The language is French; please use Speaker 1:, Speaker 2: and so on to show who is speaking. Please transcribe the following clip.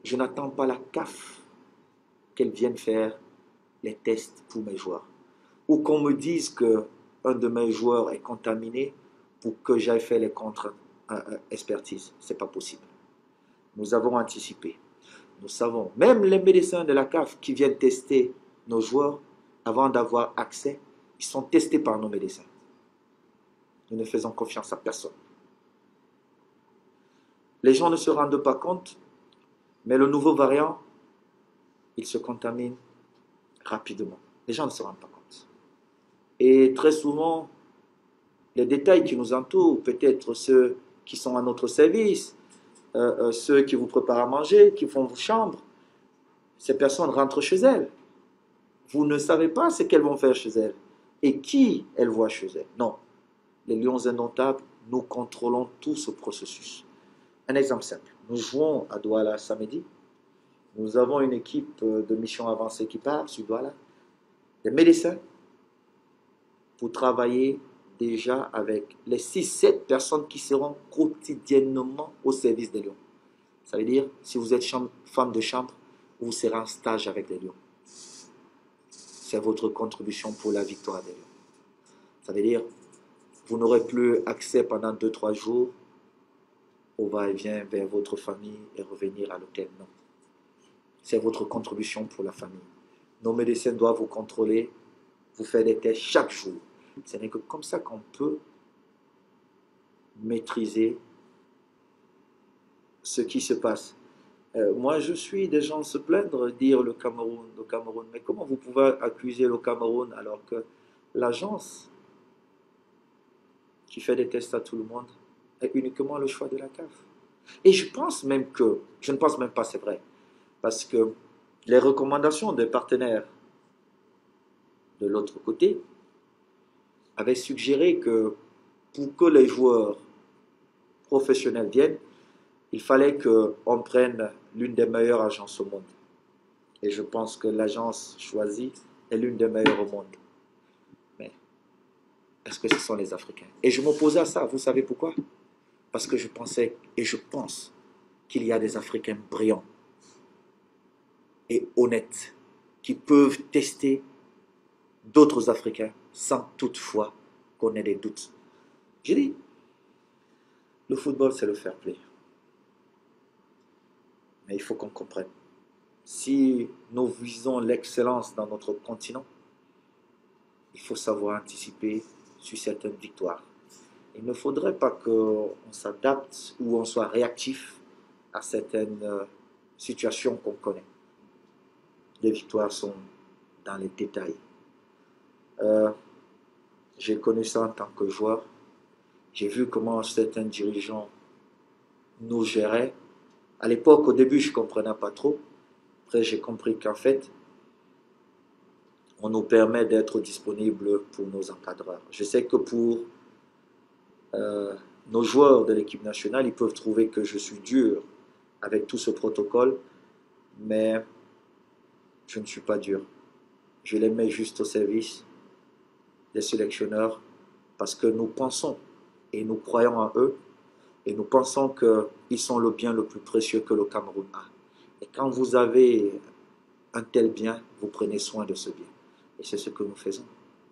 Speaker 1: Je n'attends pas la CAF qu'elle vienne faire les tests pour mes joueurs. Ou qu'on me dise qu'un de mes joueurs est contaminé pour que j'aille faire les contre-expertises. Ce n'est pas possible. Nous avons anticipé. Nous savons, même les médecins de la CAF qui viennent tester nos joueurs, avant d'avoir accès, ils sont testés par nos médecins. Nous ne faisons confiance à personne. Les gens ne se rendent pas compte, mais le nouveau variant, il se contamine rapidement. Les gens ne se rendent pas compte. Et très souvent, les détails qui nous entourent, peut-être ceux qui sont à notre service, ceux qui vous préparent à manger, qui font vos chambres, ces personnes rentrent chez elles. Vous ne savez pas ce qu'elles vont faire chez elles et qui elles voient chez elles. Non, les Lions indomptables, nous contrôlons tout ce processus. Un exemple simple, nous jouons à Douala samedi. Nous avons une équipe de mission avancée qui part sur Douala, des médecins, pour travailler déjà avec les 6-7 personnes qui seront quotidiennement au service des Lions. Ça veut dire, si vous êtes femme de chambre, vous serez en stage avec les Lions. C'est votre contribution pour la victoire des Lions. Ça veut dire, vous n'aurez plus accès pendant 2-3 jours au va-et-vient vers votre famille et revenir à l'hôtel. Non. C'est votre contribution pour la famille. Nos médecins doivent vous contrôler, vous faire des tests chaque jour. Ce n'est que comme ça qu'on peut maîtriser ce qui se passe. Moi, je suis des gens se plaindre, dire le Cameroun. Mais comment vous pouvez accuser le Cameroun alors que l'agence qui fait des tests à tout le monde est uniquement le choix de la CAF? Et je ne pense même pas c'est vrai, parce que les recommandations des partenaires de l'autre côté avaient suggéré que pour que les joueurs professionnels viennent, il fallait qu'on prenne l'une des meilleures agences au monde. Et je pense que l'agence choisie est l'une des meilleures au monde. Mais est-ce que ce sont les Africains? Et je m'opposais à ça. Vous savez pourquoi? Parce que je pensais et je pense qu'il y a des Africains brillants et honnêtes qui peuvent tester d'autres Africains sans toutefois qu'on ait des doutes. J'ai dit, le football c'est le fair play. Mais il faut qu'on comprenne. Si nous visons l'excellence dans notre continent, il faut savoir anticiper sur certaines victoires. Il ne faudrait pas qu'on s'adapte ou on soit réactif à certaines situations qu'on connaît. Les victoires sont dans les détails. J'ai connu ça en tant que joueur. J'ai vu comment certains dirigeants nous géraient. À l'époque, au début, je ne comprenais pas trop. Après, j'ai compris qu'en fait, on nous permet d'être disponible pour nos encadreurs. Je sais que pour nos joueurs de l'équipe nationale, ils peuvent trouver que je suis dur avec tout ce protocole, mais je ne suis pas dur. Je les mets juste au service des sélectionneurs parce que nous pensons et nous croyons en eux et nous pensons qu'ils sont le bien le plus précieux que le Cameroun a. Et quand vous avez un tel bien, vous prenez soin de ce bien. Et c'est ce que nous faisons.